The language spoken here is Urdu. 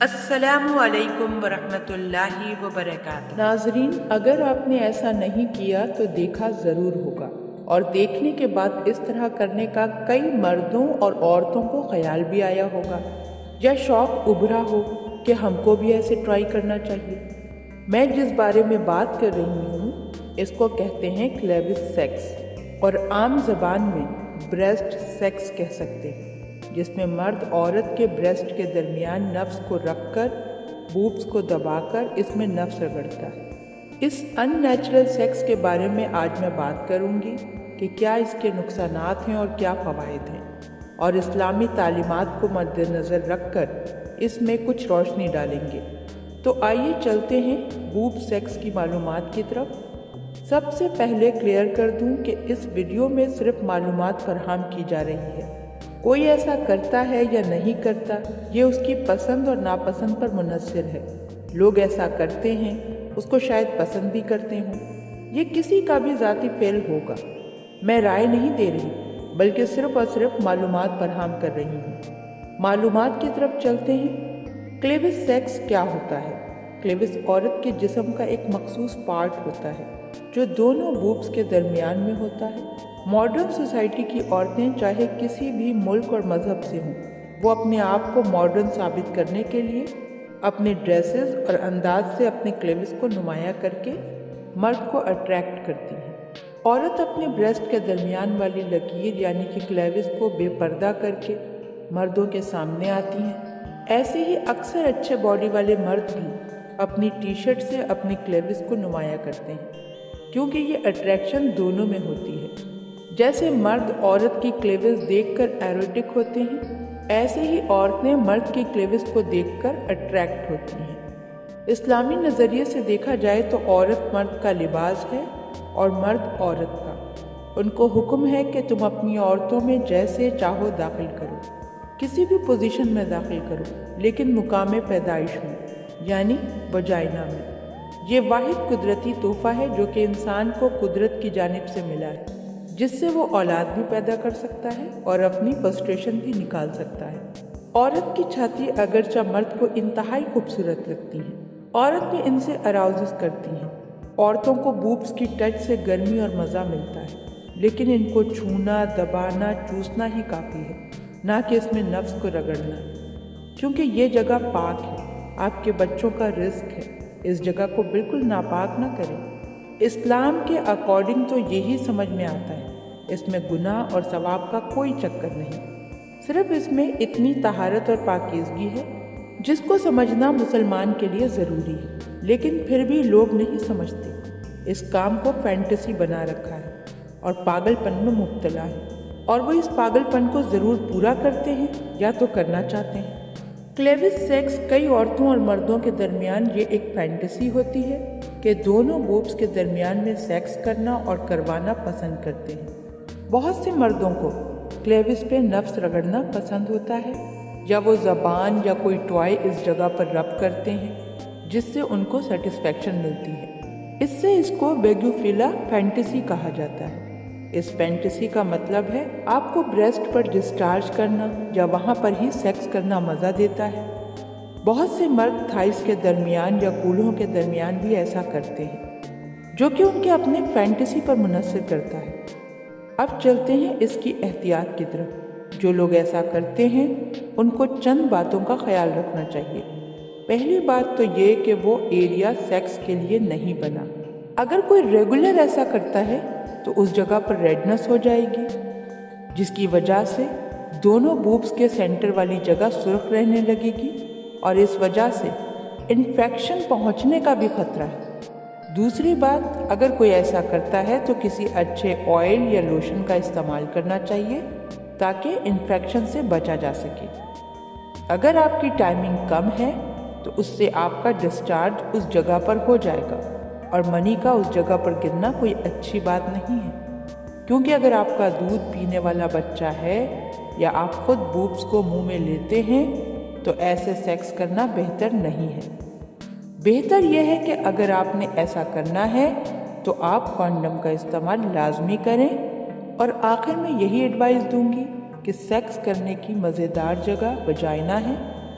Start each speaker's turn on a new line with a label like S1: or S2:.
S1: السلام علیکم ورحمۃ اللہ وبرکاتہ۔
S2: ناظرین، اگر آپ نے ایسا نہیں کیا تو دیکھا ضرور ہوگا، اور دیکھنے کے بعد اس طرح کرنے کا کئی مردوں اور عورتوں کو خیال بھی آیا ہوگا یا شوق ابھرا ہو کہ ہم کو بھی ایسے ٹرائی کرنا چاہیے۔ میں جس بارے میں بات کر رہی ہوں اس کو کہتے ہیں کلیوس سیکس، اور عام زبان میں بریسٹ سیکس کہہ سکتے ہیں، جس میں مرد عورت کے بریسٹ کے درمیان نفس کو رکھ کر بوبس کو دبا کر اس میں نفس رگڑتا ہے۔ اس ان نیچرل سیکس کے بارے میں آج میں بات کروں گی کہ کیا اس کے نقصانات ہیں اور کیا فوائد ہیں، اور اسلامی تعلیمات کو مد نظر رکھ کر اس میں کچھ روشنی ڈالیں گے۔ تو آئیے چلتے ہیں بوب سیکس کی معلومات کی طرف۔ سب سے پہلے کلیئر کر دوں کہ اس ویڈیو میں صرف معلومات فراہم کی جا رہی ہے، کوئی ایسا کرتا ہے یا نہیں کرتا یہ اس کی پسند اور ناپسند پر منحصر ہے۔ لوگ ایسا کرتے ہیں، اس کو شاید پسند بھی کرتے ہوں، یہ کسی کا بھی ذاتی فعل ہوگا۔ میں رائے نہیں دے رہی بلکہ صرف اور صرف معلومات فراہم کر رہی ہوں۔ معلومات کی طرف چلتے ہیں۔ کلیوس سیکس کیا ہوتا ہے؟ کلیوس عورت کے جسم کا ایک مخصوص پارٹ ہوتا ہے جو دونوں بوبس کے درمیان میں ہوتا ہے۔ ماڈرن سوسائٹی کی عورتیں چاہے کسی بھی ملک اور مذہب سے ہوں، وہ اپنے آپ کو ماڈرن ثابت کرنے کے لیے اپنے ڈریسز اور انداز سے اپنے کلیوس کو نمایاں کر کے مرد کو اٹریکٹ کرتی ہیں۔ عورت اپنے بریسٹ کے درمیان والی لکیر یعنی کہ کلیوس کو بے پردہ کر کے مردوں کے سامنے آتی ہیں۔ ایسے ہی اکثر اچھے باڈی والے مرد بھی اپنی ٹی شرٹ سے اپنے کلیوس کو نمایاں کرتے ہیں، کیونکہ یہ اٹریکشن دونوں میں ہوتی ہے۔ جیسے مرد عورت کی کلیوس دیکھ کر ایروٹک ہوتے ہیں، ایسے ہی عورتیں مرد کی کلیوس کو دیکھ کر اٹریکٹ ہوتی ہیں۔ اسلامی نظریے سے دیکھا جائے تو عورت مرد کا لباس ہے اور مرد عورت کا۔ ان کو حکم ہے کہ تم اپنی عورتوں میں جیسے چاہو داخل کرو، کسی بھی پوزیشن میں داخل کرو، لیکن مقام پیدائش میں یعنی وجائنا میں۔ یہ واحد قدرتی تحفہ ہے جو کہ انسان کو قدرت کی جانب سے ملا ہے، جس سے وہ اولاد بھی پیدا کر سکتا ہے اور اپنی فرسٹریشن بھی نکال سکتا ہے۔ عورت کی چھاتی اگرچہ مرد کو انتہائی خوبصورت لگتی ہے، عورت بھی ان سے اراؤزز کرتی ہیں۔ عورتوں کو بوبس کی ٹچ سے گرمی اور مزہ ملتا ہے، لیکن ان کو چھونا، دبانا، چوسنا ہی کافی ہے، نہ کہ اس میں نفس کو رگڑنا، کیونکہ یہ جگہ پاک ہے، آپ کے بچوں کا رزق ہے، اس جگہ کو بالکل ناپاک نہ کریں۔ اسلام کے اکارڈنگ تو یہی سمجھ میں آتا ہے، اس میں گناہ اور ثواب کا کوئی چکر نہیں، صرف اس میں اتنی طہارت اور پاکیزگی ہے جس کو سمجھنا مسلمان کے لیے ضروری ہے، لیکن پھر بھی لوگ نہیں سمجھتے، اس کام کو فینٹیسی بنا رکھا ہے اور پاگل پن میں مبتلا ہے، اور وہ اس پاگل پن کو ضرور پورا کرتے ہیں یا تو کرنا چاہتے ہیں۔ کلیوس سیکس کئی عورتوں اور مردوں کے درمیان یہ ایک فینٹیسی ہوتی ہے کہ دونوں بوبس کے درمیان میں سیکس کرنا اور کروانا پسند کرتے ہیں۔ بہت سے مردوں کو کلیوس پہ نفس رگڑنا پسند ہوتا ہے، یا وہ زبان یا کوئی ٹوائے اس جگہ پر رب کرتے ہیں جس سے ان کو سیٹسفیکشن ملتی ہے۔ اس سے اس کو ویگوفیلا فینٹیسی کہا جاتا ہے۔ اس فینٹیسی کا مطلب ہے آپ کو بریسٹ پر ڈسچارج کرنا یا وہاں پر ہی سیکس کرنا مزہ دیتا ہے۔ بہت سے مرد تھائس کے درمیان یا کولہوں کے درمیان بھی ایسا کرتے ہیں، جو کہ ان کے اپنے فینٹیسی پر منحصر کرتا ہے۔ اب چلتے ہیں اس کی احتیاط کی طرف۔ جو لوگ ایسا کرتے ہیں ان کو چند باتوں کا خیال رکھنا چاہیے۔ پہلی بات تو یہ کہ وہ ایریا سیکس کے لیے نہیں بنا۔ اگر کوئی ریگولر ایسا کرتا ہے تو اس جگہ پر ریڈنس ہو جائے گی، جس کی وجہ سے دونوں بوبس کے سینٹر والی جگہ سرخ رہنے لگے گی، اور اس وجہ سے انفیکشن پہنچنے کا بھی خطرہ ہے۔ دوسری بات، اگر کوئی ایسا کرتا ہے تو کسی اچھے آئل یا لوشن کا استعمال کرنا چاہیے تاکہ انفیکشن سے بچا جا سکے۔ اگر آپ کی ٹائمنگ کم ہے تو اس سے آپ کا ڈسچارج اس جگہ پر ہو جائے گا، اور منی کا اس جگہ پر گرنا کوئی اچھی بات نہیں ہے، کیونکہ اگر آپ کا دودھ پینے والا بچہ ہے یا آپ خود بوبس کو منہ میں لیتے ہیں تو ایسے سیکس کرنا بہتر نہیں ہے۔ بہتر یہ ہے کہ اگر آپ نے ایسا کرنا ہے تو آپ کانڈم کا استعمال لازمی کریں۔ اور آخر میں یہی ایڈوائز دوں گی کہ سیکس کرنے کی مزیدار جگہ وجائنا ہے،